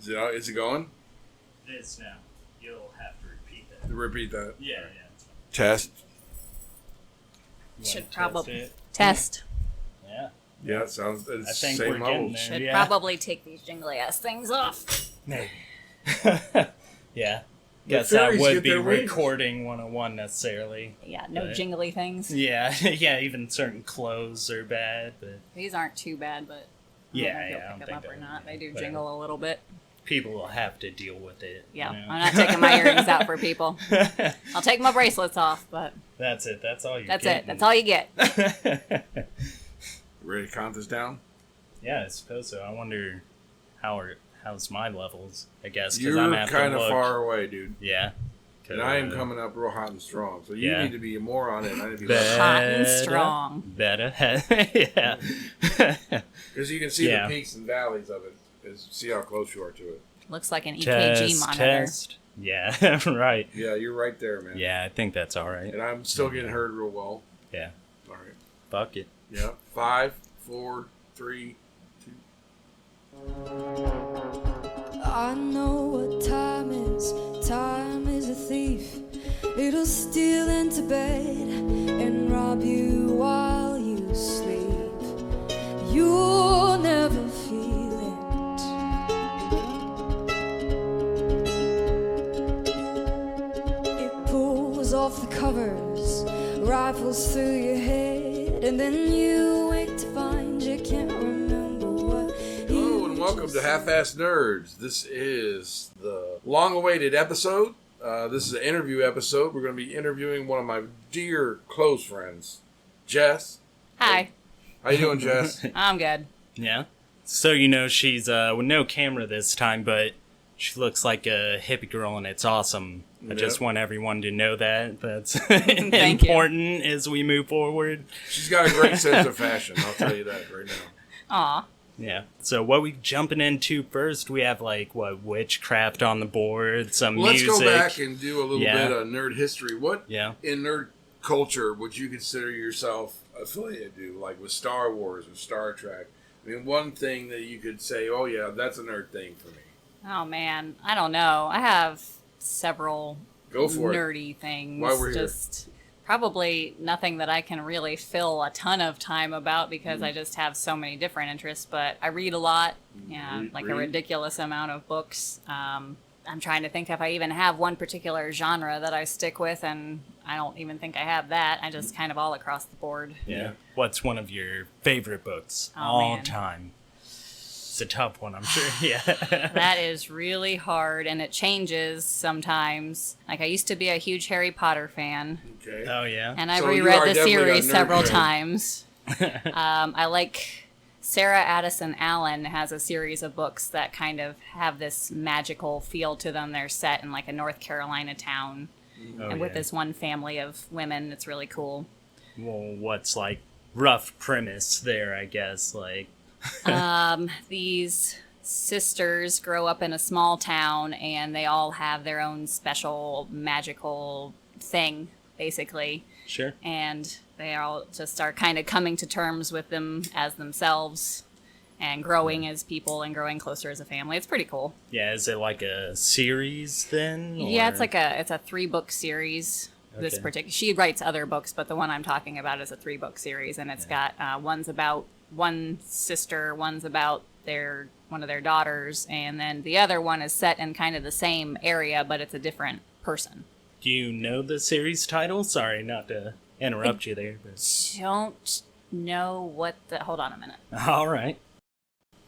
Is it going? It is now. You'll have to repeat that. Repeat that. Yeah. Test. Should probably test. Yeah. Yeah, it sounds. It's I think same we're getting levels. there. Should probably take these jingly ass things off. Maybe. Yeah. The Guess that fairies would get be their wings. recording 101 necessarily. Yeah, no But- jingly things. Yeah, yeah. Even certain clothes are bad, but These aren't too bad, but Yeah, I don't know if I you'll don't pick think them up or that- not. They do whatever. jingle a little bit. people will have to deal with it. Yeah, you know? I'm not taking my earrings out for people. I'll take my bracelets off, but That's it. That's all you. that's it. That's all you get. Ready to count this down? Yeah, I suppose so. I wonder how's my levels. I guess because You're I'm at kind the of look. far away, dude. Yeah. And I am coming up real hot and strong. So you Yeah. need to be more on it. I need to be Better. Hot and strong. Better. Yeah. because you can see Yeah. the peaks and valleys of it. See how close you are to it. Looks like an EKG Test, monitor. test. Yeah, right. Yeah, you're right there, man. Yeah, I think that's all right. And I'm still getting heard real well. Yeah. All right. Fuck it. Yeah. 5, 4, 3, 2. I know what time is. Time is a thief. It'll steal into bed and rob you while you sleep. You'll never feel it. It pulls off the covers, rifles through your head, and then you wake to find you can't remember what. Hello and welcome to Half-Assed Nerds. This is the long-awaited episode. This is an interview episode. We're going to be interviewing one of my dear close friends, Jess. Hi, How you doing, Jess? I'm good. Yeah. So she's with no camera this time, but she looks like a hippie girl, and it's awesome. I just want everyone to know that. That's Thank you. important as we move forward. She's got a great sense of fashion. I'll tell you that right now. Aw. Yeah. So what we jumping into first? We have witchcraft on the board, some Let's music. go back and do a little Yeah. bit of nerd history. What Yeah. in nerd culture would you consider yourself affiliated to, like with Star Wars or Star Trek? I mean, one thing that you could say, oh yeah, that's a nerd thing for me. Oh man, I don't know. I have several Go for it. nerdy things. While we're here. Just probably nothing that I can really fill a ton of time about because I just have so many different interests. But I read a lot, yeah, like a Read? ridiculous amount of books. I'm trying to think if I even have one particular genre that I stick with, and I don't even think I have that. I just kind of all across the board. Yeah. What's one of your favorite books Oh, all man. time? It's a tough one, I'm sure. Yeah. That is really hard, and it changes sometimes. Like, I used to be a huge Harry Potter fan, Okay. Oh yeah. and I've So you are reread the definitely a series nerd several fan. times. I like Sarah Addison Allen has a series of books that kind of have this magical feel to them. They're set in like a North Carolina town, Oh, and with yeah. this one family of women. It's really cool. Well, what's rough premise there? I guess These sisters grow up in a small town, and they all have their own special magical thing, basically. Sure. And they all just are kind of coming to terms with them as themselves and growing as people and growing closer as a family. It's pretty cool. Yeah. Is it like a series then? Yeah, or- it's a 3-book series. This Okay. particular, she writes other books, but the one I'm talking about is a 3-book series, and it's got one's about one sister, one's about one of their daughters, and then the other one is set in kind of the same area, but it's a different person. Do you know the series title? Sorry, not to interrupt you there. But... Don't know what the. Hold on a minute. All right.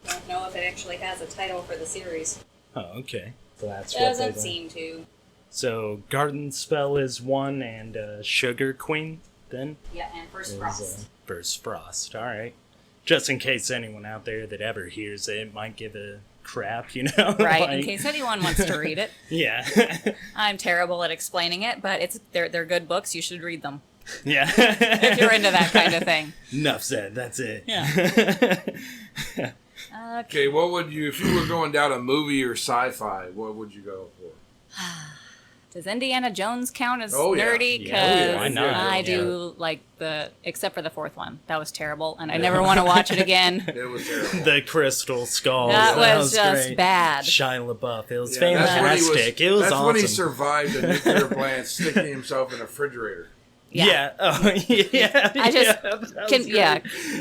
Don't know if it actually has a title for the series. Oh, okay. So that's Doesn't what they seem to. So Garden Spell is one, and Sugar Queen then Yeah, and First is Frost. First Frost. All right. Just in case anyone out there that ever hears it might give a crap, Right, in Like- case anyone wants to read it. Yeah. I'm terrible at explaining it, but they're good books. You should read them Yeah. if you're into that kind of thing. Enough said. That's it. Yeah. Okay, what would you, if you were going down a movie or sci-fi, what would you go for? does Indiana Jones count as Oh, yeah. nerdy? Yeah, Because why not? I do like except for the fourth one. That was terrible, and I never want to watch it again. It was terrible. The crystal skulls. That was just great. bad. Shia LaBeouf. It was Yeah, fantastic. It was that's awesome. when he survived a nuclear plant sticking himself in a refrigerator. Yeah. Oh, yeah. I just yeah.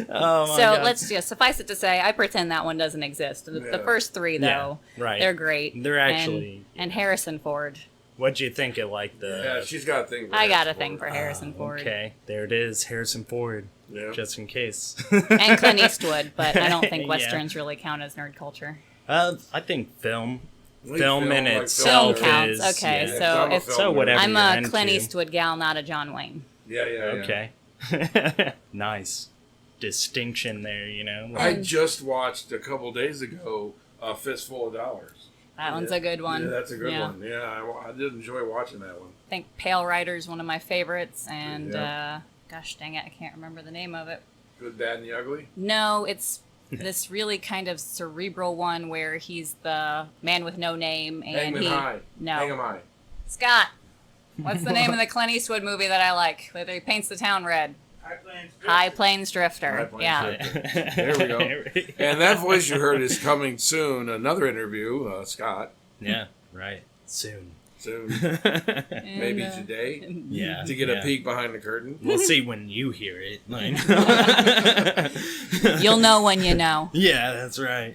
Oh my So God. let's just suffice it to say, I pretend that one doesn't exist. The Yeah. first three, though, right. they're great. They're actually- and Harrison Ford. What'd you think of like the? Yeah, she's got a thing for I got a Harrison thing Ford. for Harrison Ford Okay, there it is, Harrison Ford. Yeah. Just in case. and Clint Eastwood, but I don't think Yeah. westerns really count as nerd culture. I think film. Like Film in like itself Film counts, is okay, yeah. so I'm a it's- film So nerd. whatever. I'm you're a into. Clint Eastwood gal, not a John Wayne. Yeah. Okay. Nice distinction there, you know. I just watched a couple days ago A Fistful of Dollars. That one's a good one. Yeah, that's a good Yeah. one. Yeah, I did enjoy watching that one. I think Pale Rider's one of my favorites, and Yeah. gosh dang it, I can't remember the name of it. Good, Bad, and the Ugly. No, it's this really kind of cerebral one where he's the man with no name, and Hangman he High. no Hang 'em High. Scott. What's the name of the Clint Eastwood movie that I like? Where he paints the town red. High Plains Drifter. High Plains Yeah. Drifter. There we go. And that voice you heard is coming soon. Another interview, Scott. Yeah, right. Soon. Soon. And, Maybe today. Yeah. To get yeah. a peek behind the curtain. We'll see when you hear it. Like, You'll know when you know. yeah, that's right.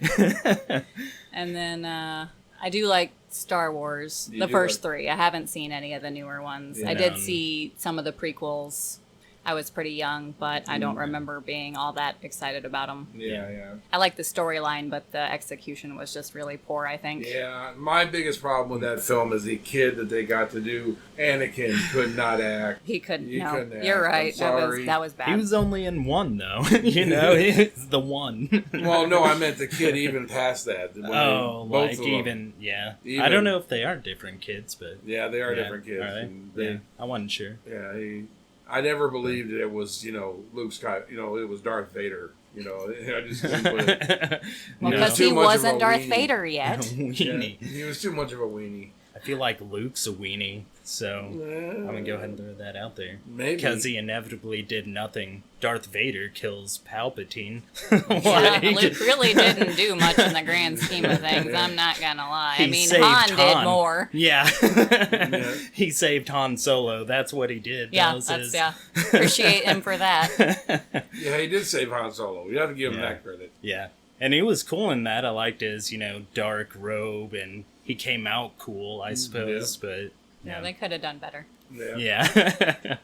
And then I do like Star Wars, You the do first like- three. I haven't seen any of the newer ones. Yeah. I did No. see some of the prequels. I was pretty young, but I don't remember being all that excited about them. Yeah. I like the storyline, but the execution was just really poor, I think. Yeah, my biggest problem with that film is the kid that they got to do. Anakin could not act. He couldn't. You No, couldn't you're act. right. I'm That was sorry. bad. He was only in one, though. You know, he's the one. Well, no, I meant the kid even past that. When Oh, both like of them. even, yeah. I Even- don't know if they are different kids, but Yeah, they are yeah. different kids. Are they? And they- Yeah, I wasn't sure. Yeah, I never believed it was, Luke Sky, it was Darth Vader. I just couldn't put it. Well, No. because Too he much of wasn't a Darth weenie. Vader yet. Weenie. Yeah, he was too much of a weenie. I feel like Luke's a weenie, so I'm gonna go ahead and throw that out there. Maybe. Because he inevitably did nothing. Darth Vader kills Palpatine. Yeah, Like- Luke really didn't do much in the grand scheme of things. I'm not gonna lie. I He mean, saved Han did more. Yeah. Yeah. He saved Han Solo. That's what he did. Yeah, That was that's his- yeah. Appreciate him for that. Yeah, he did save Han Solo. You have to give him Yeah. that credit. Yeah. And he was cool in that. I liked his, dark robe, and he came out cool, I suppose. But No, they could have done better. Yeah. yeah.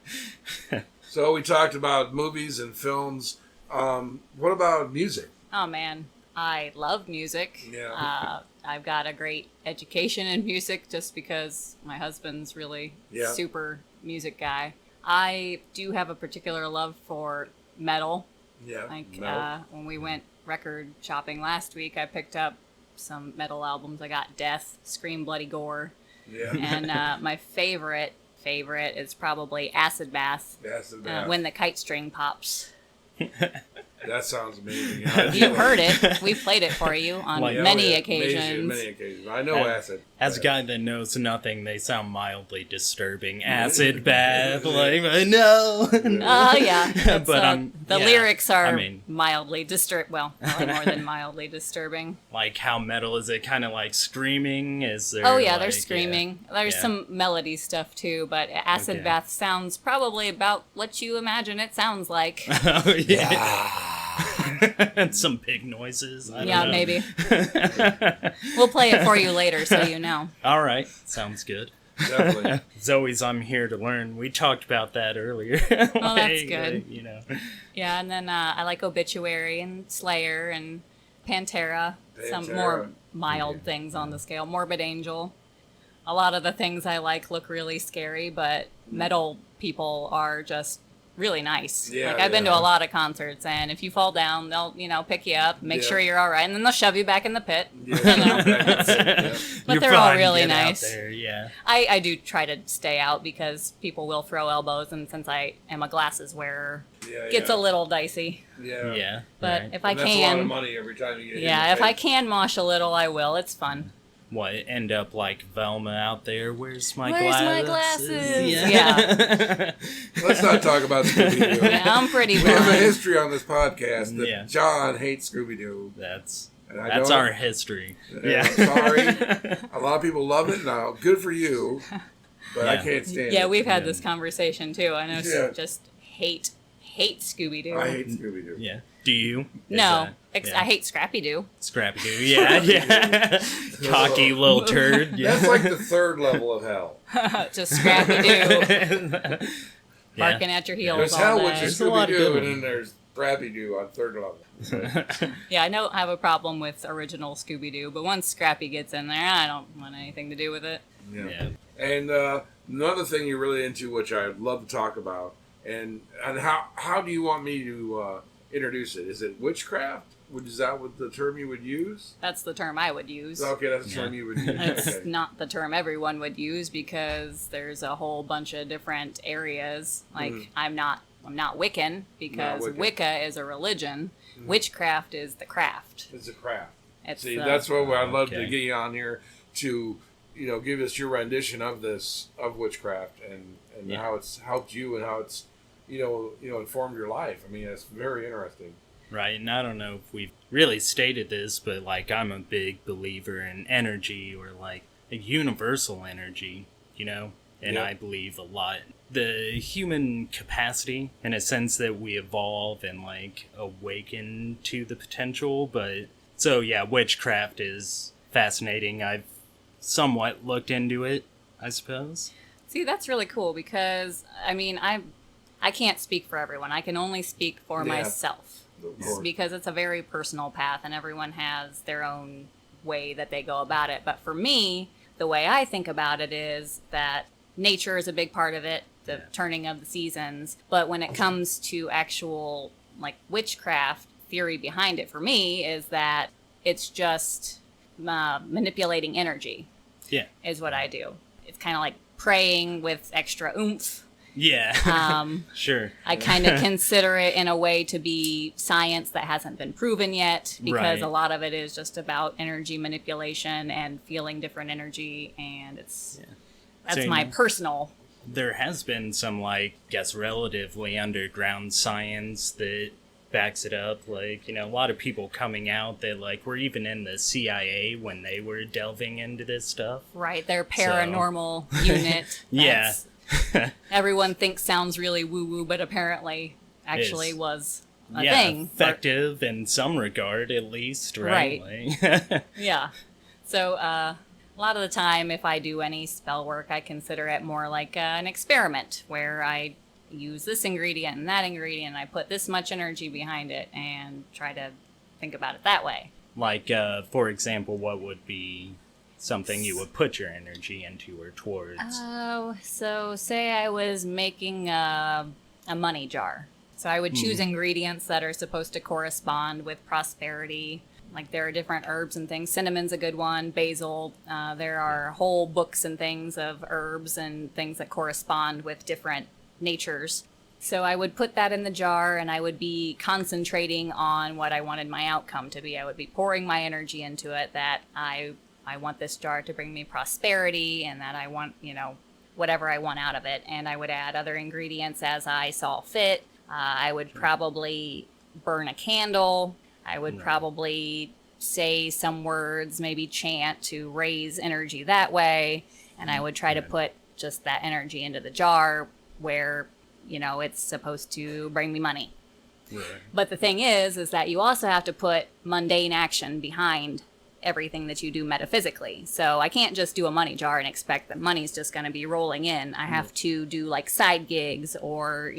So we talked about movies and films. What about music? Oh man, I love music. Yeah. I've got a great education in music just because my husband's really Yeah. super music guy. I do have a particular love for metal. Yeah. Like Metal. when we went record shopping last week, I picked up some metal albums. I got Death, Scream, Bloody Gore, Yeah. and my favorite is probably Acid Bath. That's the best. When the kite string pops. That sounds amazing. You've heard it. We've played it for you on Like- many Yeah, occasions. Many occasions. I know And- acid. As a guy that knows nothing, they sound mildly disturbing. Acid bath, like, no. Oh yeah, It's, But, the yeah, lyrics are I mean- mildly disturbing. Well, probably more than mildly disturbing. Like, how metal is it? Kind of like screaming? Is there? Oh yeah, like, they're screaming. There's yeah. some melody stuff too, but Acid Okay. Bath sounds probably about what you imagine it sounds like. Oh yeah. And some pig noises. I don't Yeah, know. maybe. We'll play it for you later so you know. All right, sounds good. Definitely. Zoe's I'm here to learn. We talked about that earlier. Oh, that's good. Yeah. And then I like Obituary and Slayer and Pantera. Some more mild things on the scale. Morbid Angel. A lot of the things I like look really scary, but metal people are just really nice. Yeah, I've been to yeah. a lot of concerts, and if you fall down, they'll pick you up, make Yeah. sure you're all right, and then they'll shove you back in the pit. Yeah. But You're they're all fine, really get out nice. there, yeah. I do try to stay out because people will throw elbows, and since I am a glasses wearer, Yeah, gets a little dicey. Yeah. Yeah. But right. if I And that's a lot of can, money every time you get hit in yeah, the if I face. can mosh a little, I will. It's fun. end up like Velma out there. Where's my Where's glasses? my glasses? Yeah. Let's not talk about Scooby-Doo. Yeah, I'm pretty We have a blind. history on this podcast that Yeah. John hates Scooby-Doo. That's And I that's don't- our history. Yeah, I'm sorry. A lot of people love it. Now, good for you, but I Yeah. can't stand it. Yeah, we've had Yeah. this conversation too. I know, Yeah. just hate Scooby-Doo. I hate Scooby-Doo. Yeah. Do you? Is No, that- yeah. I hate Scrappy-Doo. Scrappy Doo. Yeah, yeah. Cocky little turd. Yeah. That's like the third level of hell. Just Scrappy-Doo, Yeah. barking at your heels There's all hell, day. which is There's a lot of Scooby-Doo, good and then there's Scrappy-Doo on third level. Yeah, I don't have a problem with original Scooby-Doo, but once Scrappy gets in there, I don't want anything to do with it. Yeah. And another thing you're really into, which I'd love to talk about, and how do you want me to introduce it? Is it witchcraft? Is that what the term you would use? That's the term I would use. Okay, that's the term you would use. It's Okay. not the term everyone would use because there's a whole bunch of different areas. Like I'm not Wiccan because Wiccan. Wicca is a religion. Witchcraft is the craft. It's a craft. It's See, the- that's what I'd love to Okay. get you on here to, give us your rendition of this, of witchcraft, and Yeah. how it's helped you and how it's, informed your life. I mean, it's very interesting. Right, and I don't know if we've really stated this, but like I'm a big believer in energy or like a universal energy, and Yeah. I believe a lot. The human capacity, in a sense that we evolve and like awaken to the potential, but so yeah, witchcraft is fascinating. I've somewhat looked into it, I suppose. See, that's really cool because I can't speak for everyone. I can only speak for Yeah. myself. Of course. Because it's a very personal path and everyone has their own way that they go about it. But for me, the way I think about it is that nature is a big part of it, the turning of the seasons. But when it comes to actual like witchcraft, theory behind it for me is that it's just manipulating energy Yeah. is what I do. It's kind of like praying with extra oomph. Yeah. Sure. I kind of consider it in a way to be science that hasn't been proven yet because Right. a lot of it is just about energy manipulation and feeling different energy, and that's So, my personal. There has been some, relatively underground science that backs it up. Like, a lot of people coming out that, were even in the CIA when they were delving into this stuff. Right, their paranormal unit. Yeah. that's- everyone thinks sounds really woo-woo, but apparently actually Is. was a Yeah, thing. effective in some regard, at least, right? Yeah. So, a lot of the time, if I do any spell work, I consider it more like an experiment where I use this ingredient and that ingredient, and I put this much energy behind it and try to think about it that way. For example, what would be something you would put your energy into or towards? Oh, so say I was making a money jar. So I would choose ingredients that are supposed to correspond with prosperity. Like there are different herbs and things. Cinnamon's a good one, basil. There are whole books and things of herbs and things that correspond with different natures. So I would put that in the jar and I would be concentrating on what I wanted my outcome to be. I would be pouring my energy into it that I want this jar to bring me prosperity and that I want, whatever I want out of it. And I would add other ingredients as I saw fit. I would probably burn a candle. I would probably say some words, maybe chant to raise energy that way. And I would try to put just that energy into the jar where, it's supposed to bring me money. Right. But the thing is that you also have to put mundane action behind everything that you do metaphysically. So I can't just do a money jar and expect that money's just going to be rolling in. I have to do side gigs or,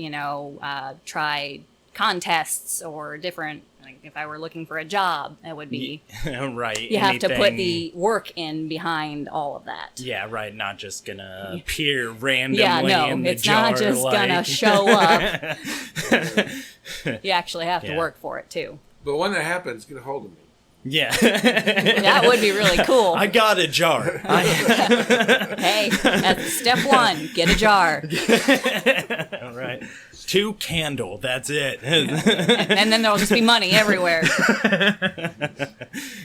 try contests or different, if I were looking for a job, it would be, Right. you have to put anything- the work in behind all of that. Yeah, right. Not just gonna appear randomly Yeah, no, in the it's jar. not just gonna show up. You actually have to Yeah. work for it too. But when that happens, get a hold of me. Yeah. That would be really cool. I got a jar. Hey, that's step one. Get a jar. All right. 2 candle. That's it. And then there'll just be money everywhere.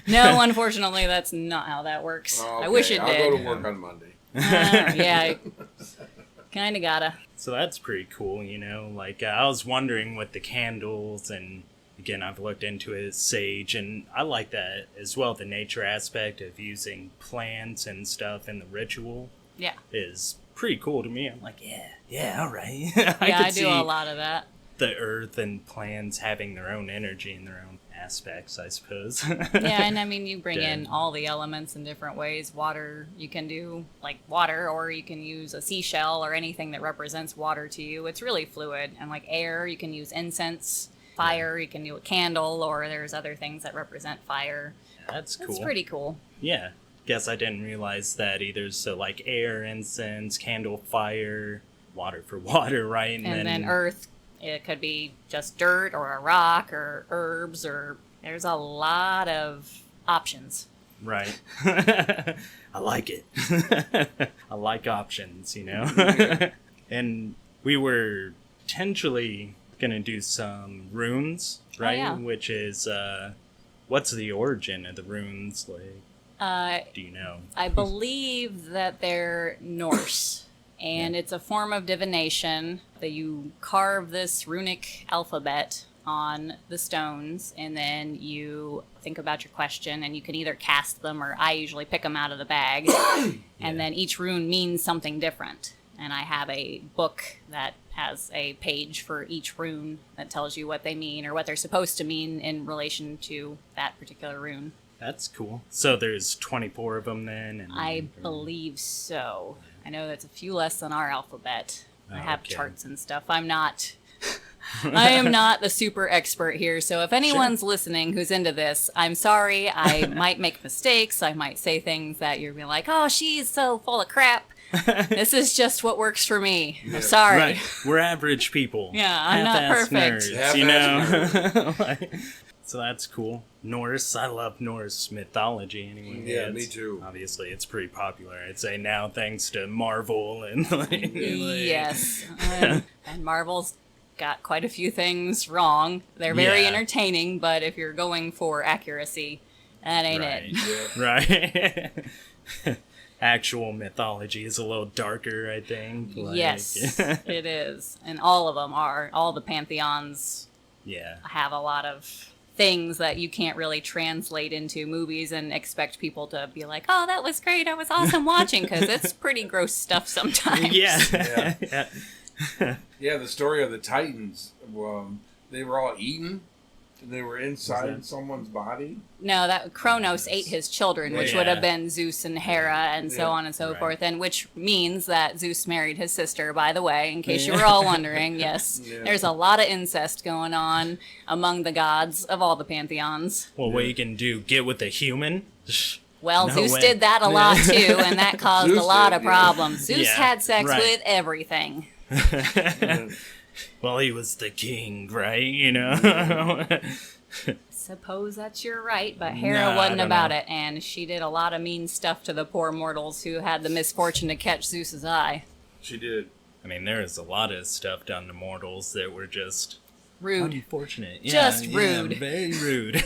No, unfortunately, that's not how that works. Okay, I wish it I'll did. go to work on Monday. Yeah, kind of gotta. So that's pretty cool, you know? Like, I was wondering with the candles, and again, I've looked into it as sage, and I like that as well. The nature aspect of using plants and stuff in the ritual Yeah. is pretty cool to me. I'm like, yeah, all right. I do a lot of that. The earth and plants having their own energy and their own aspects, I suppose. Yeah, and I mean, you bring in Dead. all the elements in different ways. Water, you can do like water, or you can use a seashell or anything that represents water to you. It's really fluid. And like air, you can use incense. Fire, you can do a candle, or there's other things that represent fire. That's cool. It's pretty cool. Yeah. Guess I didn't realize that either. So, like, air, incense, candle, fire, water for water, right? And then earth, it could be just dirt or a rock or herbs, or there's a lot of options. Right. I like it. I like options, you know? And we were potentially gonna do some runes, right? yeah. Which is, what's the origin of the runes? Like, do you know? I believe that they're Norse, and it's a form of divination that you carve this runic alphabet on the stones, and then you think about your question, and you can either cast them, or I usually pick them out of the bag, and then each rune means something different. And I have a book that has a page for each rune that tells you what they mean, or what they're supposed to mean in relation to that particular rune. That's cool. So there's 24 of them then? And I believe so. I know that's a few less than our alphabet. I have okay. charts and stuff. I am not the super expert here, so if anyone's listening who's into this, I'm sorry. I might make mistakes. I might say things that you're being like, oh, she's so full of crap. This is just what works for me. I'm sorry. Right. We're average people. Yeah, I'm not Half-ass perfect. Nerds, you know? So that's cool. Norse. I love Norse mythology anyway. Yeah, me too. Obviously, it's pretty popular. I'd say now thanks to Marvel and Yes. And Marvel's got quite a few things wrong. They're very Yeah. entertaining, but if you're going for accuracy, that ain't it. Right. Actual mythology is a little darker, I think. Yes, it is. And all of them are. All the pantheons Yeah. have a lot of things that you can't really translate into movies and expect people to be like, oh, that was great, I was awesome watching, because it's pretty gross stuff sometimes. Yeah. Yeah, the story of the Titans. They were all eaten. They were inside someone's body. No, that Kronos ate his children, which would have been Zeus and Hera, and so on and so Right. forth, and which means that Zeus married his sister, by the way, in case you were all wondering. Yes, there's a lot of incest going on among the gods of all the pantheons. Well, what you can do, get with a human? Well, No Zeus way. did that a lot too, and that caused Zeus a lot did, of yeah. problems. Zeus Yeah, had sex right. with everything. Well, he was the king, right? You know? Suppose that's your right, but Hera Nah, I wasn't don't about know. it, and she did a lot of mean stuff to the poor mortals who had the misfortune to catch Zeus's eye. She did. I mean, there was a lot of stuff done to mortals that were just Rude. unfortunate. Just rude. Very rude.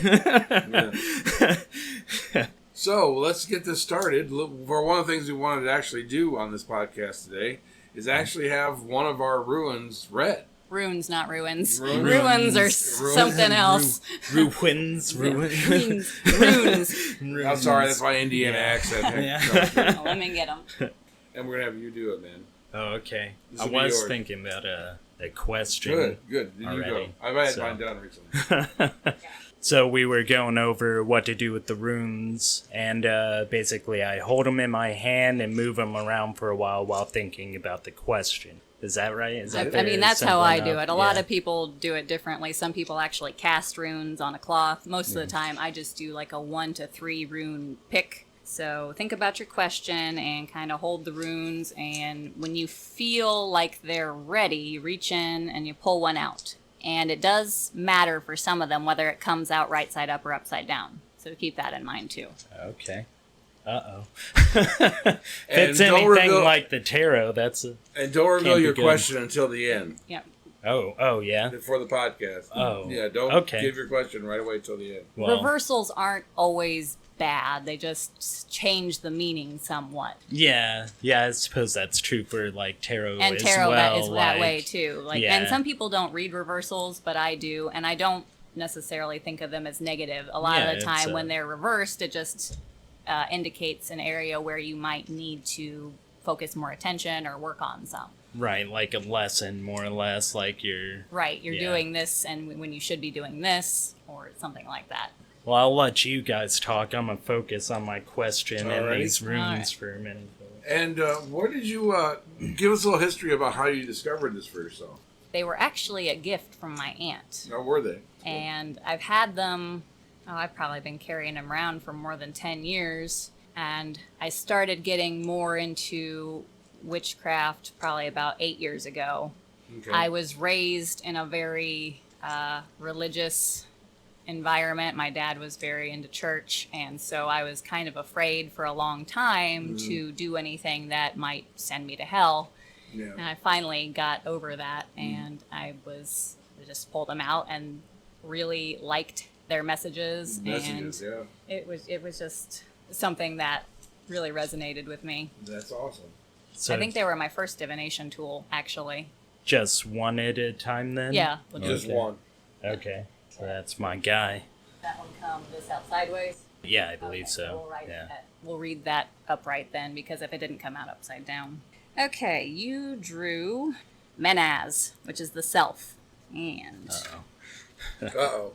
So let's get this started. For one of the things we wanted to actually do on this podcast today is actually have one of our ruins read. Runes, not ruins. Ruins. Ruins are Ruins. something else. Ruins. Runes. I'm sorry, that's my Indiana accent. Yeah. Oh, let me get them. And we're going to have you do it, man. Oh, okay. This I will be was yours. thinking about a question. Good. Did you go? Already. I've had So. mine done recently. So we were going over what to do with the runes, and basically I hold them in my hand and move them around for a while thinking about the question. Is that right? Is that I mean, that's how simple I do enough? it. A lot Yeah. of people do it differently. Some people actually cast runes on a cloth. Most of Mm. the time, I just do like a 1 to 3 rune pick. So think about your question and kind of hold the runes. And when you feel like they're ready, you reach in and you pull one out. And it does matter for some of them whether it comes out right side up or upside down. So So keep that in mind too. Okay. Uh-oh. If it's don't anything reveal- like the tarot, that's a... And don't reveal Can't be your good. question until the end Yep. Oh, yeah? for the podcast. Oh, Yeah, don't okay. give your question right away till the end. Well, Reversals aren't always bad. They just change the meaning somewhat. yeah, I suppose that's true for, like, tarot And as tarot well. that is that way too. Like, yeah. and some people don't read reversals, but I do, and I don't necessarily think of them as negative. A lot Yeah, of the time, it's, when they're reversed, it just indicates an area where you might need to focus more attention or work on some. Right, like a lesson, more or less, like you're... Right, you're Yeah. doing this, and when you should be doing this, or something like that. Well, I'll let you guys talk. I'm going to focus on my question and Alrighty. these runes Alright. for a minute. And where did you give us a little history about how you discovered this for yourself? They were actually a gift from my aunt. How were they? And I've had them, I've probably been carrying them around for more than 10 years. And I started getting more into witchcraft probably about 8 years ago. Okay. I was raised in a very religious environment. My dad was very into church, and so I was kind of afraid for a long time to do anything that might send me to hell. Yeah. And I finally got over that, and I just pulled them out and really liked their messages, Messages, and yeah. it was just something that really resonated with me. That's awesome. So I think they were my first divination tool, actually. just one at a time then? Yeah. Just Okay. one. Okay, so that's my guy. That one come this out sideways. Yeah, I believe Okay, so. We'll, write Yeah. that. We'll read that upright then, because if it didn't come out upside down. Okay, you drew Menaz, which is the self. And Uh-oh.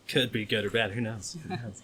Could be good or bad, who knows? Who knows?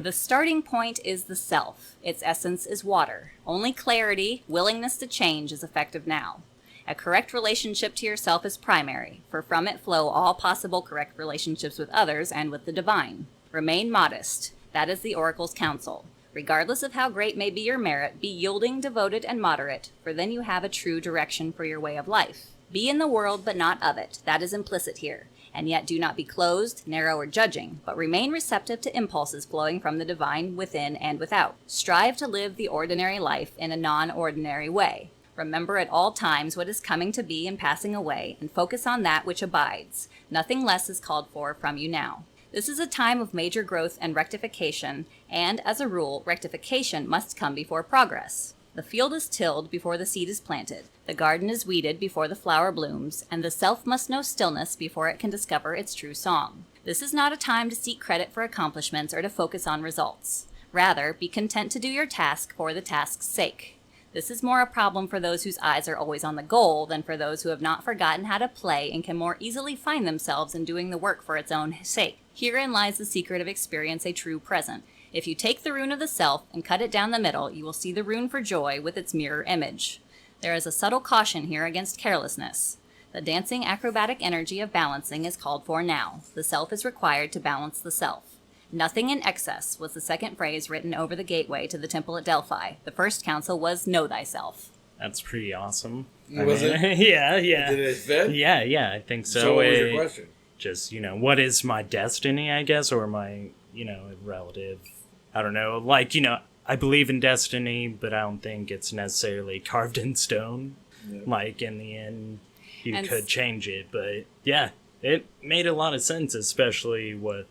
the starting point is the self. Its essence is water. Only clarity, willingness to change is effective now. A correct relationship to yourself is primary, for from it flow all possible correct relationships with others and with the divine. Remain modest. That is the oracle's counsel. Regardless of how great may be your merit, be yielding, devoted, and moderate, for then you have a true direction for your way of life. Be in the world, but not of it. That is implicit here. And yet do not be closed, narrow, or judging, but remain receptive to impulses flowing from the divine within and without. Strive to live the ordinary life in a non-ordinary way. Remember at all times what is coming to be and passing away, and focus on that which abides. Nothing less is called for from you now. This is a time of major growth and rectification, and, as a rule, rectification must come before progress. The field is tilled before the seed is planted, the garden is weeded before the flower blooms, and the self must know stillness before it can discover its true song. This is not a time to seek credit for accomplishments or to focus on results. Rather, be content to do your task for the task's sake. This is more a problem for those whose eyes are always on the goal than for those who have not forgotten how to play and can more easily find themselves in doing the work for its own sake. Herein lies the secret of experience a true present. If you take the rune of the self and cut it down the middle, you will see the rune for joy with its mirror image. There is a subtle caution here against carelessness. The dancing acrobatic energy of balancing is called for now. The self is required to balance the self. Nothing in excess was the second phrase written over the gateway to the temple at Delphi. The first counsel was know thyself. That's pretty awesome. Was it? Yeah. Did it fit? Yeah, I think so. So what was your question? Just, what is my destiny, I guess, or my, relative, I don't know, like, I believe in destiny, but I don't think it's necessarily carved in stone. Yeah. Like, in the end, you And could change it, but yeah, it made a lot of sense, especially with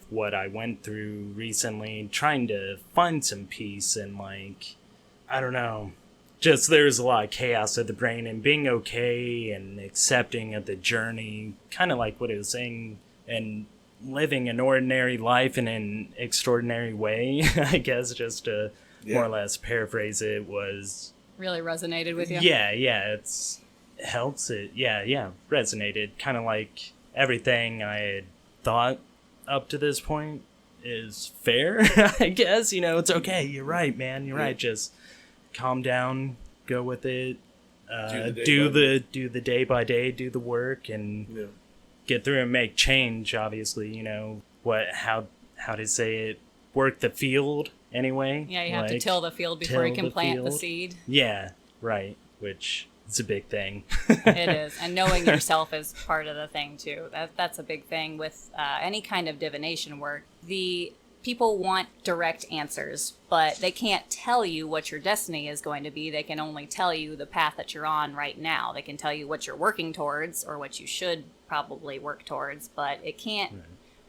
what I went through recently, trying to find some peace and, like, I don't know, just there's a lot of chaos of the brain, and being okay and accepting of the journey, kind of like what it was saying, and living an ordinary life in an extraordinary way, I guess, just to more or less paraphrase it, was... Really resonated with you? Yeah, it helps it. Yeah, resonated. Kind of like everything I had thought up to this point is fair, I guess. It's okay. You're right, man. You're right. Just calm down, go with it, do the day by day, do the work, and get through and make change. Obviously, how to say it, work the field anyway. Yeah, you have to till the field before you can plant the seed. Yeah, right. Which is a big thing. It is, and knowing yourself is part of the thing too. That's a big thing with any kind of divination work. The people want direct answers, but they can't tell you what your destiny is going to be. They can only tell you the path that you're on right now. They can tell you what you're working towards or what you should probably work towards, but it can't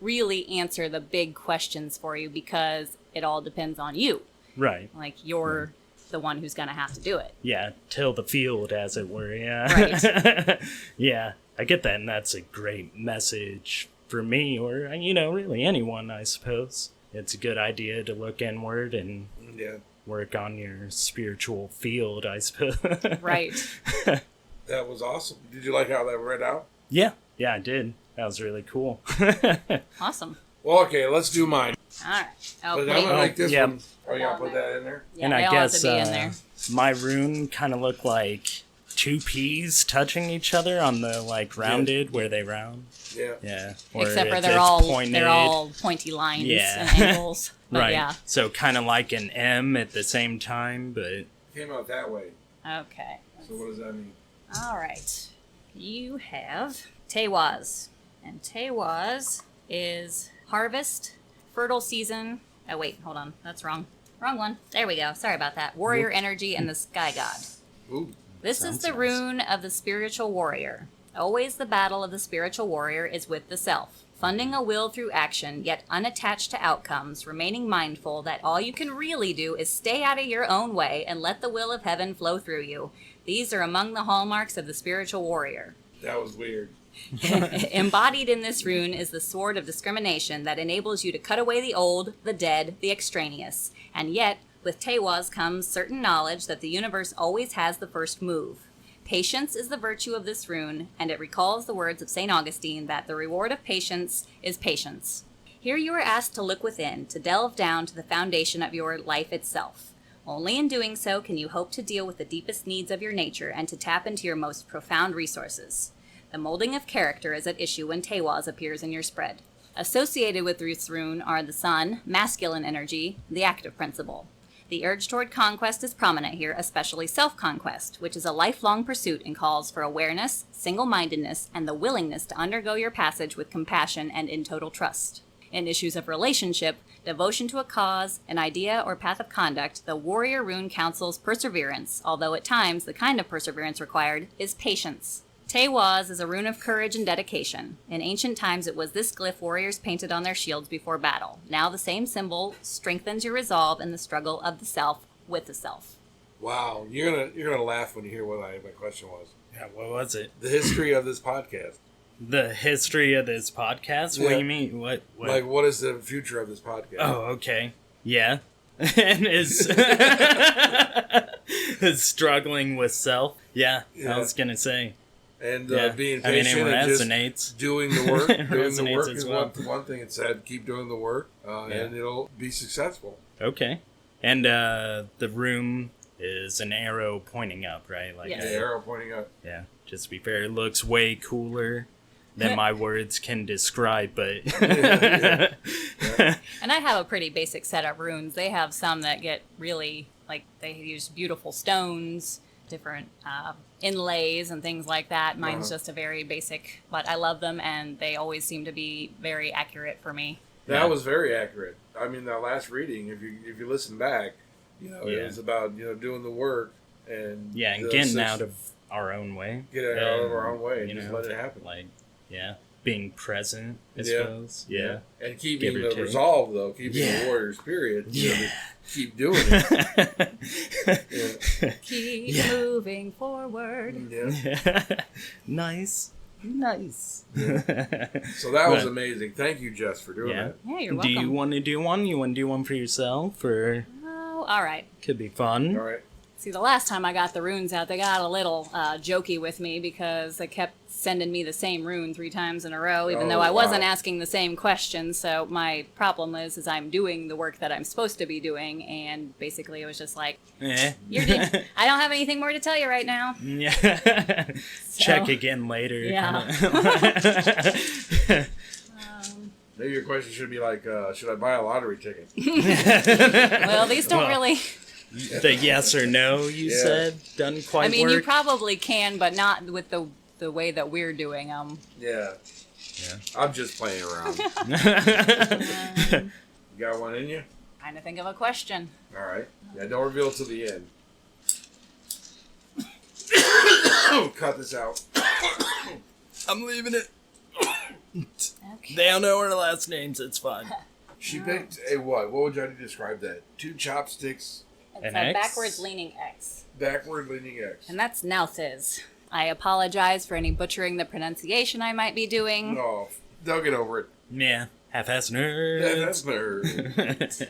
really answer the big questions for you because it all depends on you. Right. Like, you're the one who's going to have to do it. Yeah, till the field, as it were, yeah. Right. Yeah, I get that, and that's a great message for me, or, really anyone, I suppose. It's a good idea to look inward and work on your spiritual field, I suppose. Right. That was awesome. Did you like how that read out? Yeah, I did. That was really cool. Awesome. Well, okay, let's do mine. All right. Oh, But I'm wait. gonna make this yeah. one. Oh, you gotta put that in there? Yeah, And they I all have guess to be in there. my rune kind of looked like two peas touching each other on the rounded where they round. Yeah. Yeah. Or Except for if they're it's all pointed. pointy lines Yeah. and angles. But Right. yeah. So kind of like an M at the same time, but It came out that way. Okay. So what does that mean? All right. You have Tewaz. And Tewaz is harvest, fertile season. Oh, wait, hold on. That's wrong. Wrong one. There we go. Sorry about that. Warrior energy and the sky god. Ooh. This is Sounds the nice. rune of the spiritual warrior. Always the battle of the spiritual warrior is with the self. Funding a will through action, yet unattached to outcomes, remaining mindful that all you can really do is stay out of your own way and let the will of heaven flow through you. These are among the hallmarks of the spiritual warrior. That was weird. Embodied in this rune is the sword of discrimination that enables you to cut away the old, the dead, the extraneous. And yet, with Tewaz comes certain knowledge that the universe always has the first move. Patience is the virtue of this rune, and it recalls the words of St. Augustine that the reward of patience is patience. Here you are asked to look within, to delve down to the foundation of your life itself. Only in doing so can you hope to deal with the deepest needs of your nature and to tap into your most profound resources. The molding of character is at issue when Tewaz appears in your spread. Associated with this rune are the sun, masculine energy, the active principle. The urge toward conquest is prominent here, especially self-conquest, which is a lifelong pursuit and calls for awareness, single-mindedness, and the willingness to undergo your passage with compassion and in total trust. In issues of relationship, devotion to a cause, an idea, or path of conduct, the warrior rune counsels perseverance, although at times the kind of perseverance required is patience. Tewaz is a rune of courage and dedication. In ancient times, it was this glyph warriors painted on their shields before battle. Now the same symbol strengthens your resolve in the struggle of the self with the self. Wow. You're gonna laugh when you hear what my question was. yeah, what was it? The history of this podcast. The history of this podcast? What do Yeah. you mean? What? Like, what is the future of this podcast? Oh, okay. Yeah. And is struggling with self. Yeah, Yeah. I was gonna say. And Yeah. being I mean, it patient and just resonates. doing the work. It Doing the resonates work as is well. one thing it said. Keep doing the work, and it'll be successful. Okay. And the room is an arrow pointing up, right? Like Yes. The arrow pointing up. yeah. Just to be fair, it looks way cooler than my words can describe, but Yeah. And I have a pretty basic set of runes. They have some that get really, like, they use beautiful stones, different inlays and things like that. Mine's just a very basic, but I love them, and they always seem to be very accurate for me. That Yeah. was very accurate. I mean, that last reading, if you listen back, it Yeah. was about doing the work and yeah, and the getting six- out of our own way. getting out of our own way and You just know, let it happen. Like, yeah, being present, I Yeah. suppose. Yeah. And keeping Give or the take. resolve though, keeping Yeah. the warrior spirit. Yeah. Keep doing it. Yeah. Keep Yeah. moving forward. Yeah. Nice. Nice. So that was But- amazing. Thank you, Jess, for doing Yeah. that. Yeah, you're Do welcome. you want to do one? You want to do one for yourself, or Oh, all right. could be fun? All right. See, the last time I got the runes out, they got a little jokey with me because they kept sending me the same rune 3 times in a row, even Oh, though I wasn't wow. asking the same question. So my problem is I'm doing the work that I'm supposed to be doing, and basically it was just like, Eh. I don't have anything more to tell you right now. Yeah. Check again later. Yeah. kinda. Maybe your question should be like, should I buy a lottery ticket? Well, these don't Well, really. The yes or no you Yeah. said doesn't quite I mean, work. you probably can, but not with the way that we're doing them. Yeah. Yeah. I'm just playing around. You got one in you? Trying to think of a question. All right. Yeah, don't reveal it till the end. Cut this out. I'm leaving it. Okay. They don't know her last names. It's fine. She picked a what? What would you describe that? 2 chopsticks, It's An a X? backwards leaning X. backward leaning X. And that's Nauthiz. I apologize for any butchering the pronunciation I might be doing. No, they'll get over it. Yeah. Half-ass Yeah, nerds. that's nerd.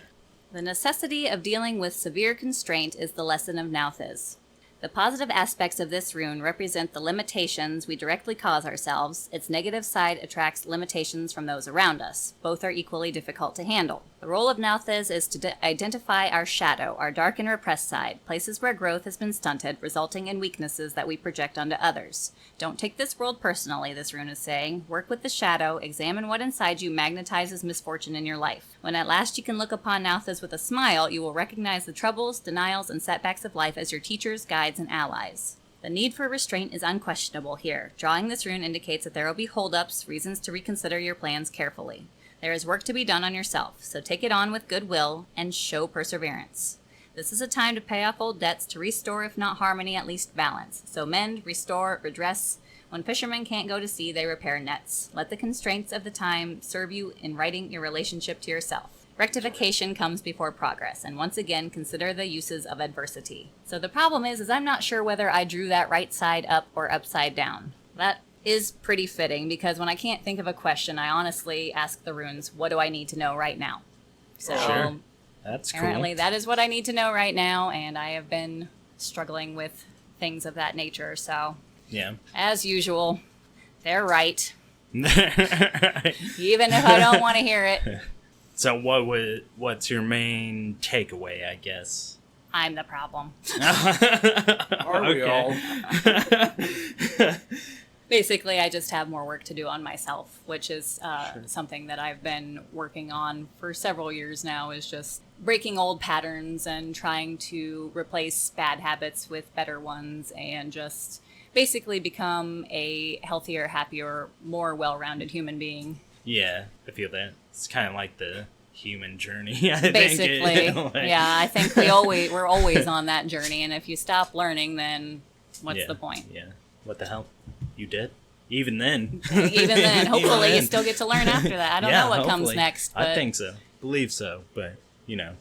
The necessity of dealing with severe constraint is the lesson of Nauthiz. The positive aspects of this rune represent the limitations we directly cause ourselves. Its negative side attracts limitations from those around us. Both are equally difficult to handle. The role of Nauthiz is to identify our shadow, our dark and repressed side, places where growth has been stunted, resulting in weaknesses that we project onto others. Don't take this world personally, this rune is saying. Work with the shadow, examine what inside you magnetizes misfortune in your life. When at last you can look upon Nauthiz with a smile, you will recognize the troubles, denials, and setbacks of life as your teachers, guides, and allies. The need for restraint is unquestionable here. Drawing this rune indicates that there will be holdups, reasons to reconsider your plans carefully. There is work to be done on yourself, so take it on with goodwill and show perseverance. This is a time to pay off old debts, to restore, if not harmony, at least balance. So mend, restore, redress. When fishermen can't go to sea, they repair nets. Let the constraints of the time serve you in righting your relationship to yourself. Rectification comes before progress, and once again, consider the uses of adversity. So the problem is I'm not sure whether I drew that right side up or upside down. That is pretty fitting, because when I can't think of a question, I honestly ask the runes, what do I need to know right now? So Sure. That's cool. apparently that is what I need to know right now, and I have been struggling with things of that nature. So, Yeah. as usual, they're right, even if I don't want to hear it. So what's your main takeaway, I guess? I'm the problem. Are we all? Basically, I just have more work to do on myself, which is something that I've been working on for several years now, is just breaking old patterns and trying to replace bad habits with better ones, and just basically become a healthier, happier, more well-rounded human being. Yeah, I feel that. It's kind of like the human journey, I Basically, think. yeah, I think we're always on that journey, and if you stop learning, then what's the point? Yeah. What the hell? You did? Even then. Even then, hopefully Even you then. still get to learn after that. I don't know what comes hopefully. next. But I think so. Believe so, but, yeah.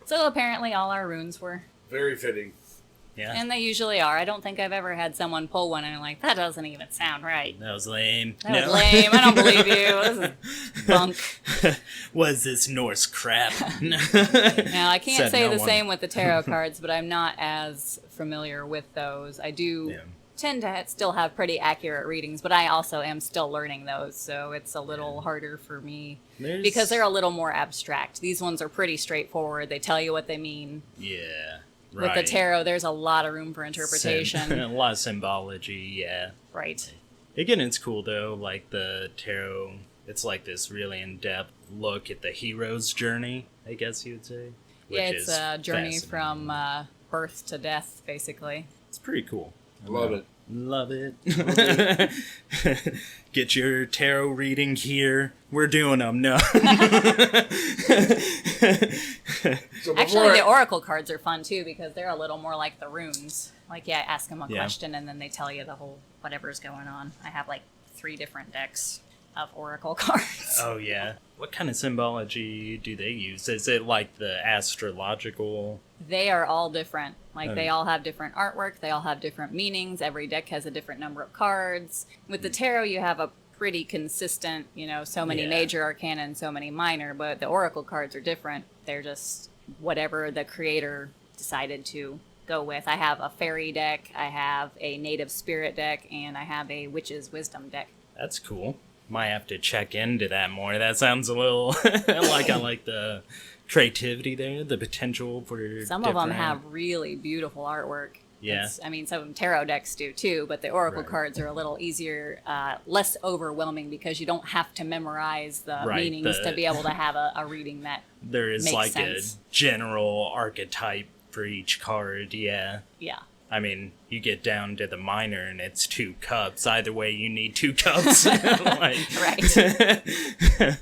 So apparently all our runes were, Very fitting. yeah. and they usually are. I don't think I've ever had someone pull one and I'm like, that doesn't even sound right. That was lame. That was lame. I don't believe you. This is bunk. What is this Norse crap? Now, I can't Said say no the one. same with the tarot cards, but I'm not as familiar with those. I do Yeah. tend to still have pretty accurate readings, but I also am still learning those, so it's a little harder for me There's- because they're a little more abstract. These ones are pretty straightforward. They tell you what they mean. Yeah. With Right. the tarot, there's a lot of room for interpretation. A lot of symbology, yeah. Right. Again, it's cool though, like the tarot, it's like this really in-depth look at the hero's journey, I guess you would say. Yeah, which it's is a journey fascinating. from birth to death, basically. It's pretty cool. Love it. Love it. Get your tarot reading here. We're doing them. No. So Actually, the oracle cards are fun too because they're a little more like the runes. Like, yeah, ask them a Yeah. question and then they tell you the whole whatever's going on. I have like 3 different decks of oracle cards. Oh, yeah. What kind of symbology do they use? Is it like the astrological? They are all different. Like, Oh. they all have different artwork. They all have different meanings. Every deck has a different number of cards. With the tarot, you have a pretty consistent, so many Yeah. major arcana and so many minor, but the oracle cards are different. They're just whatever the creator decided to go with. I have a fairy deck, I have a native spirit deck, and I have a witch's wisdom deck. That's cool. Might have to check into that more. That sounds a little like I like the creativity there, the potential for Some of them different- have really beautiful artwork. Yeah. Some tarot decks do too, but the oracle Right. cards are a little easier, less overwhelming because you don't have to memorize the Right, meanings the- to be able to have a reading that, There is makes like sense. a general archetype for each card, yeah. yeah. I mean, you get down to the minor and it's 2 cups. Either way, you need 2 cups. Like- Right.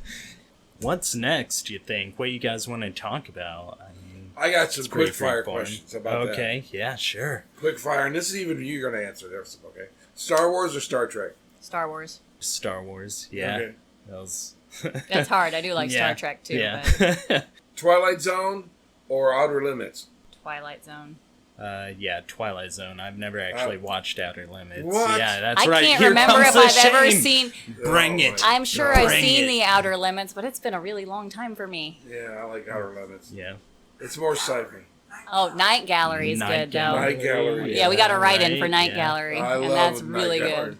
what's next, you think? What you guys want to talk about? I mean, I got some it's pretty quick fire freeform. questions about that. Okay, yeah, sure. Quick fire, and this is even you're going to answer this, okay? Star Wars or Star Trek? Star Wars. Star Wars, yeah. Okay. That was... That's hard. I do like Yeah, Star Trek too. Yeah. But Twilight Zone or Outer Limits? Twilight Zone. Yeah, Twilight Zone. I've never actually watched Outer Limits. What? Yeah, that's I right. can't Here remember comes if the I've ever shame. seen. Bring Oh, it. my- I'm sure No. I've Bring seen it. the Outer Limits, but it's been a really long time for me. Yeah, I like Outer Limits. Yeah. It's more sci-fi. Oh, Night Gallery is Night good though. Gallery. Night Gallery. Yeah, we got a write-in right, for Night yeah. Gallery, I and love that's Night really Gallery. good.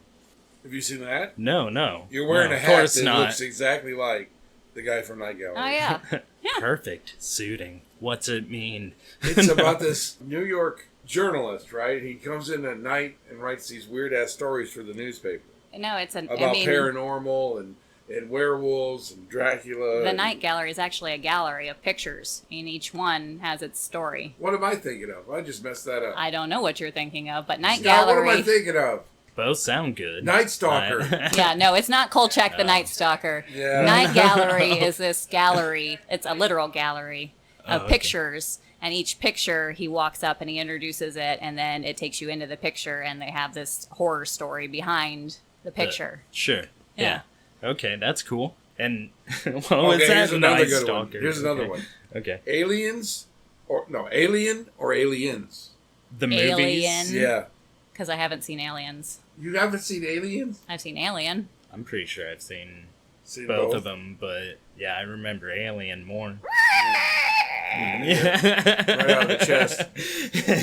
Have you seen that? No. You're wearing No, a of hat course that not. looks exactly like the guy from Night Gallery. Oh yeah. Perfect suiting. What's it mean? It's about this New York journalist, right? He comes in at night and writes these weird-ass stories for the newspaper No, it's an. about I mean, paranormal and werewolves and Dracula. the and- Night Gallery is actually a gallery of pictures, and each one has its story. What am I thinking of? I just messed that up. I don't know what you're thinking of, but Night Scott, what am I Gallery. thinking of? Both sound good. Night Stalker. Yeah, no, it's not Kolchak the Night Stalker. Yeah. Night Gallery is this gallery. It's a literal gallery of okay. pictures, and each picture he walks up and he introduces it, and then it takes you into the picture, and they have this horror story behind the picture. Sure. Yeah. Yeah. Okay, that's cool. And what was Okay, that? here's another Night good one. Stalker. Here's another Okay. one. Okay. Alien or Aliens? The movies. Alien. Yeah. Because I haven't seen Aliens. You haven't seen Aliens? I've seen Alien. I'm pretty sure I've seen Seen both of them, but yeah, I remember Alien more. Yeah. Right out of the chest.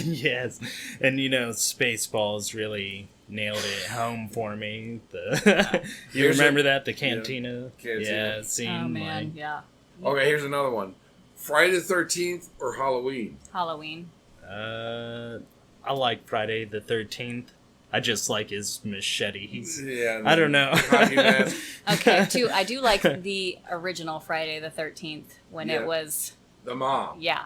Yes. And Spaceballs really nailed it home for me. You Here's remember a- that? The cantina? Cantina. Yeah, scene. Oh man, like, yeah. Okay, here's another one. Friday the 13th or Halloween? Halloween. I like Friday the 13th. I just like his machete. Yeah. I don't know. Hockey mask. Okay, too. I do like the original Friday the 13th when Yeah. it was, The mom. yeah.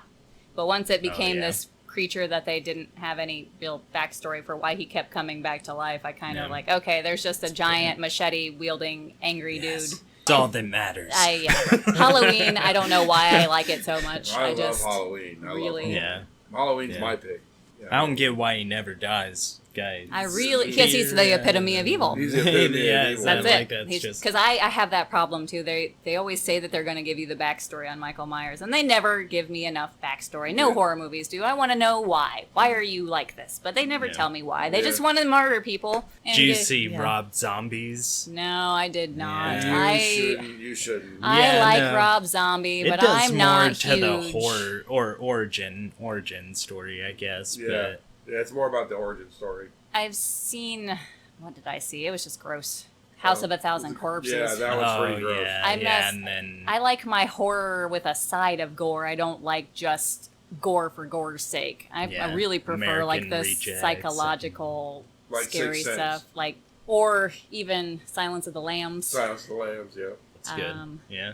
But once it became yeah. this creature that they didn't have any real backstory for why he kept coming back to life, I kind of Yeah. like, okay, there's just a giant machete wielding angry Yes. dude. It's all that matters. Halloween, I don't know why I like it so much. I love just Halloween. I really- love Yeah. Halloween's Yeah. my pick. Yeah. I don't get why he never dies, guys. I really, because he's the epitome of evil. He's the epitome of Yes, evil. That's I like it. that. It's just- Because I have that problem too. They always say that they're going to give you the backstory on Michael Myers, and they never give me enough backstory. No Yeah. horror movies do. I want to know why. Why are you like this? But they never Yeah. tell me why. They Yeah. just want to murder people. And Did you get- see yeah. Rob Zombies? No, I did not. Yeah. You shouldn't. I Yeah, like no. Rob Zombie, It but does I'm more not to huge. the horror or origin story, I guess. Yeah. Yeah, it's more about the origin story. I've seen. What did I see? It was just gross. House Oh. of a Thousand Corpses. Yeah, that was But pretty gross. yeah, I yeah, mess- and then I like my horror with a side of gore. I don't like just gore for gore's sake. I Yeah, really prefer like American the Rejects psychological, Like scary Sixth Sense. stuff, like or even Silence of the Lambs. Silence of the Lambs, yeah. it's good. um, Yeah.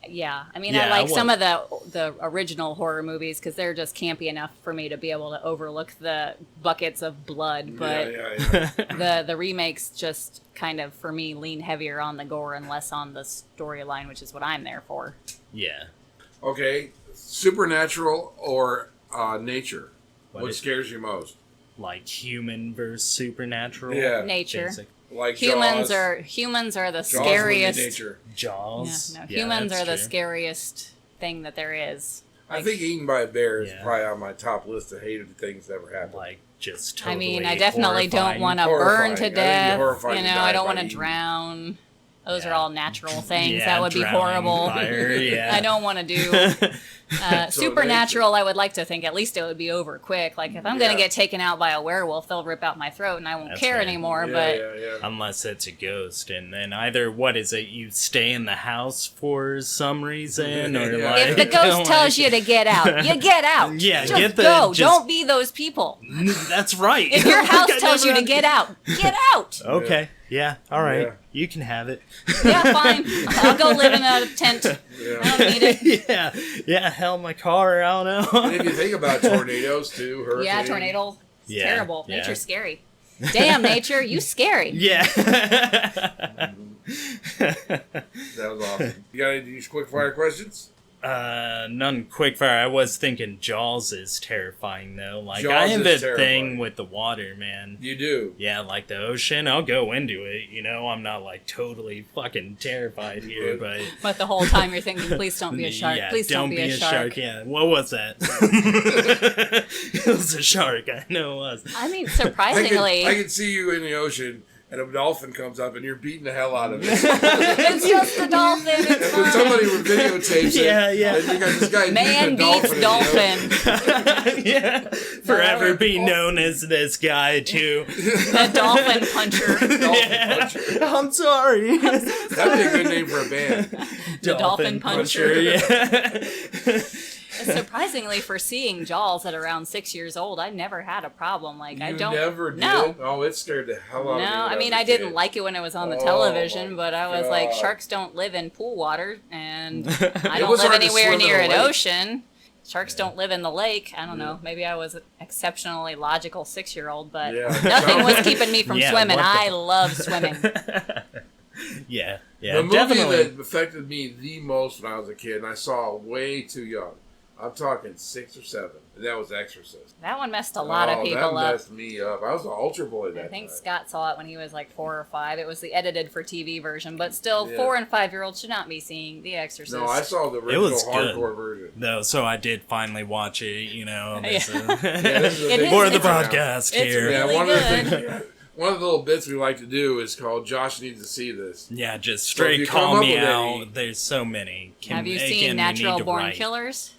Yeah, I mean, Yeah, I like I some of the original horror movies because they're just campy enough for me to be able to overlook the buckets of blood. But yeah. the remakes just kind of for me lean heavier on the gore and less on the storyline, which is what I'm there for. Yeah. Okay, supernatural or nature? What is- scares you most? Like human versus supernatural. Yeah. Nature. Basic. Like Humans Jaws. are the Jaws would be scariest. nature. Jaws. Yeah, no, Yeah, humans that's are the true. scariest thing that there is. I think eaten by a bear is Yeah. probably on my top list of hated things that ever happened. Like just I totally mean, I definitely don't horrifying. want to Horrifying. burn I to think it'd be death. horrifying You to know, die I don't by want to eating. drown. Those are Yeah. all natural things. Yeah, That would be drowning horrible. fire, yeah. I don't want to do. So Supernatural, I would like to think at least it would be over quick. Like if I'm going Yeah. to get taken out by a werewolf, they'll rip out my throat and I won't That's care right. anymore. Yeah, but yeah. Unless it's a ghost, and then either what is it? You stay in the house for some reason, or Yeah. like if the ghost tells you to get out, you get out. Yeah, just get the- go. just- Don't be those people. That's right. If your house I tells you never to get out, get out. Okay. Yeah. All right. Yeah. You can have it. Yeah, fine. I'll go live in a tent. Yeah. I don't need it. Yeah. Yeah. Hell, my car. I don't know. And if you think about tornadoes too, hurricanes. Yeah, tornado. It's Yeah, terrible. yeah. Nature's scary. Damn, nature, you scary. Yeah. That was awesome. You got any quick fire questions? None quickfire. I was thinking Jaws is terrifying though. Like Jaws I have is a terrifying. thing with the water, man. You do. Yeah, like the ocean, I'll go into it. You know, I'm not like totally fucking terrified here, but But the whole time you're thinking, please don't be a shark. yeah, Please don't be a shark. Yeah, what was that? It was a shark. I know it was. I mean, surprisingly, I can see you in the ocean, and a dolphin comes up, and you're beating the hell out of it. it's just a dolphin. It's And when fine. somebody videotapes it, Yeah, yeah. and you got this guy Man beating a beats dolphin. in the ocean. Yeah, forever be known as this guy too. The dolphin puncher. Dolphin puncher. I'm sorry. That'd be a good name for a band. The dolphin puncher. Yeah. Surprisingly, for seeing Jaws at around 6 years old, I never had a problem. Like I You don't. never did? No. Oh, it scared the hell out of me. No, when I mean, was a I didn't kid. like it when it was on the Oh, television, my but I was like, God. sharks don't live in pool water, and It I don't was live hard to anywhere swim in near a an lake. ocean. Sharks don't live in the lake. I don't know. Maybe I was an exceptionally logical 6-year-old, but Yeah. nothing was keeping me from Yeah, swimming. what the- I love swimming. Yeah, yeah, The movie definitely. that affected me the most when I was a kid, and I saw it way too young. I'm talking 6 or 7, and that was Exorcist. That one messed a lot of people that up. messed me up. I was an ultra boy that I think time. Scott saw it when he was like 4 or 5. It was the edited for TV version, but still, Yeah. 4 and 5-year-olds should not be seeing The Exorcist. No, I saw the original was good. hardcore version. No, so I did finally watch it. You know, this Yeah. is- Yeah, this is a It big is- more of the it's- podcast it's here. Yeah, really one of the good. things, one of the little bits we like to do is called "Josh Needs to See This." Yeah, just So if straight you come call up me with out. any- There's so many. Have you Again, seen we need Natural to Born write. Killers?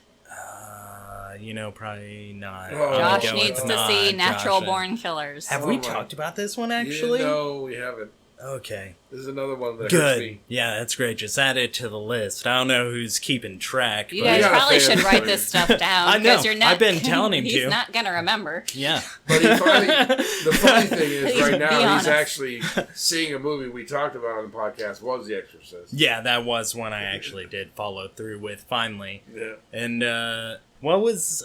You know, probably not. Oh, I'm Josh gonna go needs with to not, see Natural Josh. Born Killers. Have Oh we my- talked about this one actually? No, we haven't. Okay. This is another one that hurts Good. me. Yeah, that's great. Just add it to the list. I don't know who's keeping track. You but guys got a probably fan should write for this you. stuff down. I know. 'cause You're not, I've been telling him he's to. not going to remember. Yeah. But he finally, the funny thing is, Please right be now honest. he's actually seeing a movie we talked about on the podcast. Was The Exorcist? Yeah, that was one I actually did follow through with finally. Yeah. And what was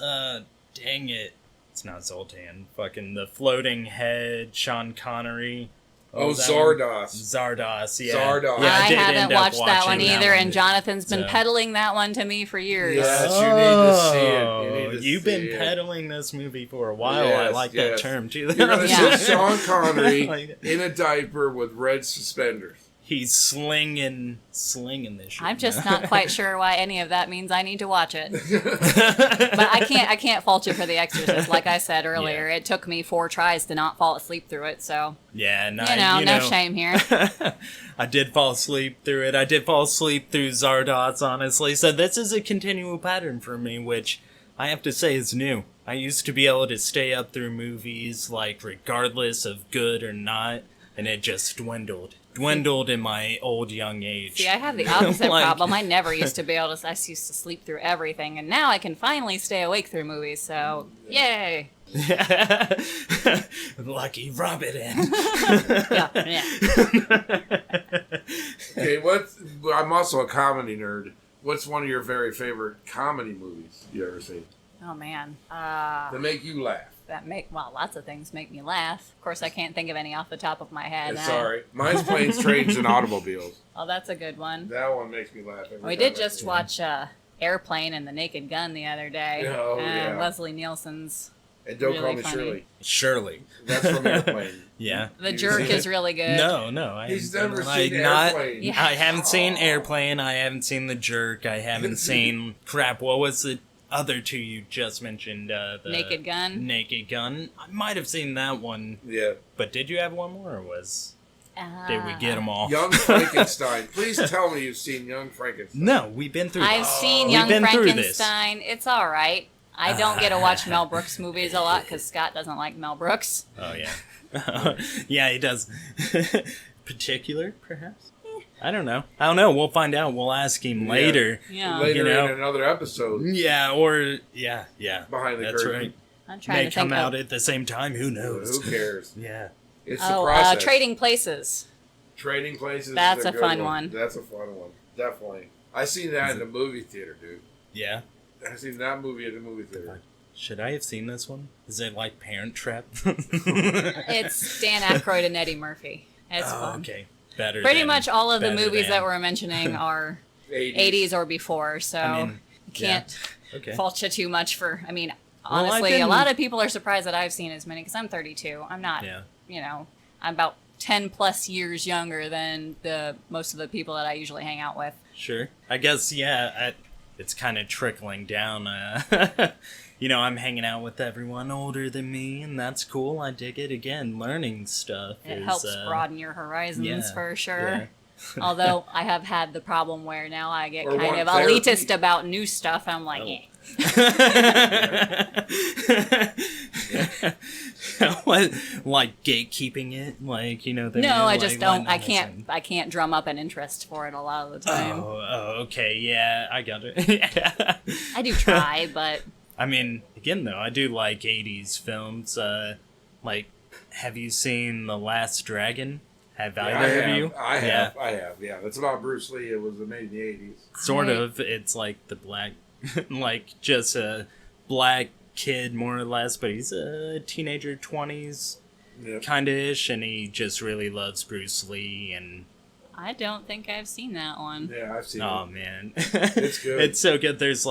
dang it. It's not Zoltan. Fucking the floating head, Sean Connery. What Oh, was that one? Zardos. Zardos, yeah. Zardos. Yeah, I did haven't end up watched that one watching either, and Jonathan's been So- peddling that one to me for years. Yes, you need to see it. You need to You've see been it. peddling this movie for a while. I Yes, like yes. that term too. You're gonna Yeah. see Sean Connery Like- in a diaper with red suspenders. He's slinging this shit. I'm just not quite sure why any of that means I need to watch it. But I can't fault you for The Exorcist. Like I said earlier, Yeah. it took me 4 tries to not fall asleep through it. So Yeah, and no shame here. I did fall asleep through it. I did fall asleep through Zardoz, honestly. So this is a continual pattern for me, which I have to say is new. I used to be able to stay up through movies, like, regardless of good or not, and it just dwindled in my old young age. See, I have the opposite Like- problem. I never used to be able to. I used to sleep through everything, and now I can finally stay awake through movies. So yay! Lucky Robin. Yeah, yeah. Okay, I'm also a comedy nerd. What's one of your very favorite comedy movies you ever seen Oh man, that make you laugh? lots of things make me laugh. Of course, I can't think of any off the top of my head. Sorry, mine's Planes, Trains, and Automobiles. Oh, that's a good one. That one makes me laugh. We did just watch Airplane and the Naked Gun the other day. Oh, yeah. Leslie Nielsen's. And Don't Call really Me funny. Shirley. Shirley. That's from Airplane. Yeah. The You Jerk seen is it? really good. No, I He's haven't never like, seen not- Airplane. Yeah. I haven't seen Airplane. I haven't seen The Jerk. I haven't seen crap. What was the other two you just mentioned? The Naked Gun? Naked Gun. I might have seen that one, Yeah. but did you have one more, or did we get them all? Young Frankenstein. Please tell me you've seen Young Frankenstein. No, we've been through. I've this. seen We've Young been through this. Frankenstein. It's all right. I don't get to watch Mel Brooks movies a lot because Scott doesn't like Mel Brooks. Oh yeah, yeah, he does. Particular, perhaps. I don't know. We'll find out. We'll ask him Yeah. later. Yeah. Later You know? in another episode. Yeah, or yeah. Behind the That's curtain. right. I'm trying May to come think out of. at the same time. Who knows? Who cares? Yeah. It's the Oh, process. Trading Places. Trading Places. That's is a good fun one. That's a fun one. Definitely. I seen that in the movie theater, dude. Yeah. I seen that movie at the movie theater. Should I have seen this one? Is it like Parent Trap? It's Dan Aykroyd and Eddie Murphy. It's Oh, fun. okay. better. Pretty than- much all of the better movies than- that we're mentioning are 80s or before, so I mean, you can't Okay. fault you too much for. I mean, I've honestly, been- a lot of people are surprised that I've seen as many because I'm 32. I'm not. Yeah. You know, I'm about 10 plus years younger than the most of the people that I usually hang out with. Sure. I guess, it's kind of trickling down. I'm hanging out with everyone older than me, and that's cool. I dig it. Again, learning stuff. It helps broaden your horizons yeah, for sure. yeah. Although I have had the problem where now I get Or kind want of therapy. elitist about new stuff. I'm like, Oh. What, like gatekeeping it, like no, I just don't. I can't. can't drum up an interest for it a lot of the time. Oh, okay, yeah, I got it. I do try, but I mean, again though, I do like '80s films. Have you seen The Last Dragon? Have either of you? I have. Yeah, it's about Bruce Lee. It was made in the 80s. Sort of. It's like the black, like just a black kid more or less, but he's a teenager, 20s Yep. kind of ish, and he just really loves Bruce Lee. And I don't think I've seen that one. Yeah, I've seen oh it. man, It's good. It's so good. There's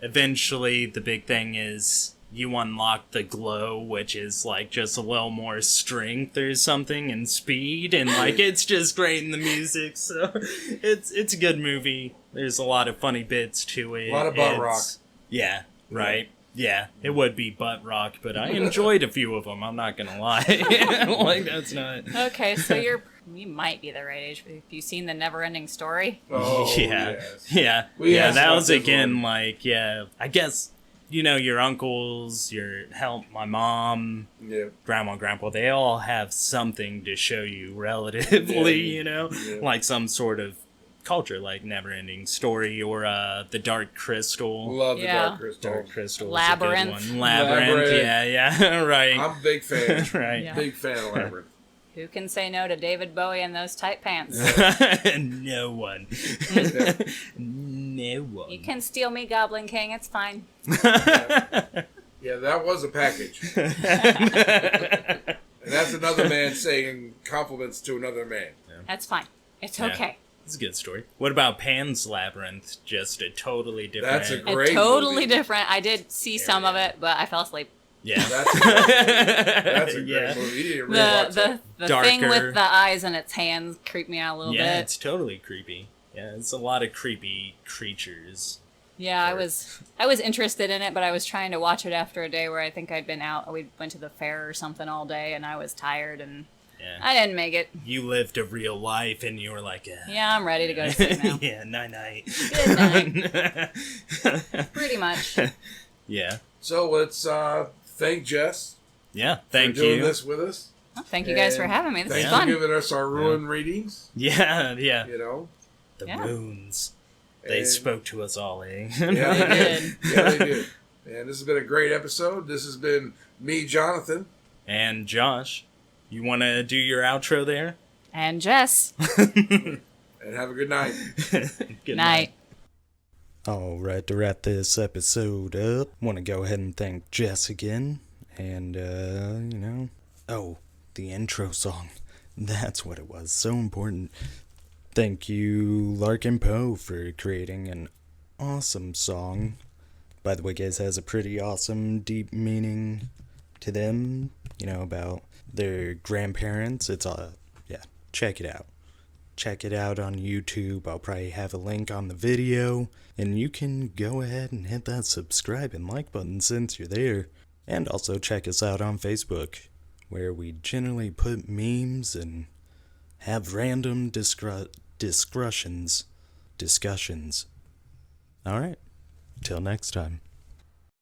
eventually the big thing is you unlock the glow, which is just a little more strength or something and speed, and it's just great in the music. So it's a good movie. There's a lot of funny bits to it. A lot of butt rock. Yeah, right. Yeah, it would be butt rock, but I enjoyed a few of them. I'm not gonna lie. That's not. Okay, so you might be the right age. Have you seen The Never-Ending Story? Oh, yeah, yes. yeah, We asked that about was this again one. I guess your uncles, my mom, Yep. grandma, grandpa, they all have something to show you relatively, Yeah. like some sort of culture, like Never-Ending Story or The Dark Crystal. Love the Yeah. Dark Crystal. Dark Crystal. Labyrinth. Is a good one. Labyrinth. Yeah, right. I'm a big fan. right. Yeah. Big fan of Labyrinth. Who can say no to David Bowie and those tight pants? No one. No one. You can steal me, Goblin King. It's fine. Yeah, that was a package. And that's another man saying compliments to another man. That's fine. It's Yeah. okay. It's a good story. What about Pan's Labyrinth? Just a totally different. That's a great Totally movie. different. I did see some of it, but I fell asleep. Yeah. That's a great Yeah. movie. You need to rewatch that. The Darker. thing with the eyes and its hands creeped me out a little Yeah, bit. it's totally creepy. Yeah, it's a lot of creepy creatures. Yeah, I was interested in it, but I was trying to watch it after a day where I think I'd been out. We went to the fair or something all day, and I was tired, and Yeah. I didn't make it. You lived a real life and you were like, Yeah, I'm ready to go to sleep now. yeah, night. Good night. Pretty much. Yeah. So let's thank Jess Yeah, thank for doing you. this with us. Well, thank you guys for And having me. This is Thanks for fun. giving us our ruin readings. Yeah. You know. The Yeah. runes. They And- spoke to us all, eh? Yeah, They did. Yeah, they did. And this has been a great episode. This has been me, Jonathan. And Josh, you want to do your outro there? And Jess. And have a good night. Good Night. All right, to wrap this episode up, want to go ahead and thank Jess again. And, the intro song. That's what it was. So important. Thank you, Larkin Poe, for creating an awesome song. By the way, guys, has a pretty awesome, deep meaning to them, about their grandparents. It's check it out. Check it out on YouTube. I'll probably have a link on the video. And you can go ahead and hit that subscribe and like button since you're there. And also check us out on Facebook, where we generally put memes and have random discussions. Alright, till next time.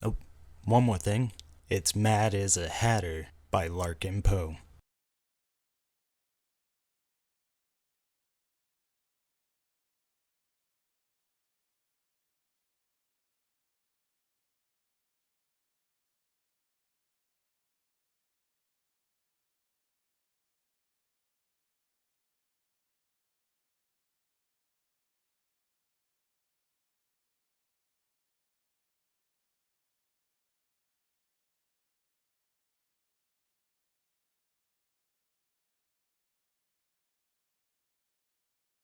Oh, one more thing. It's Mad as a Hatter by Larkin Poe.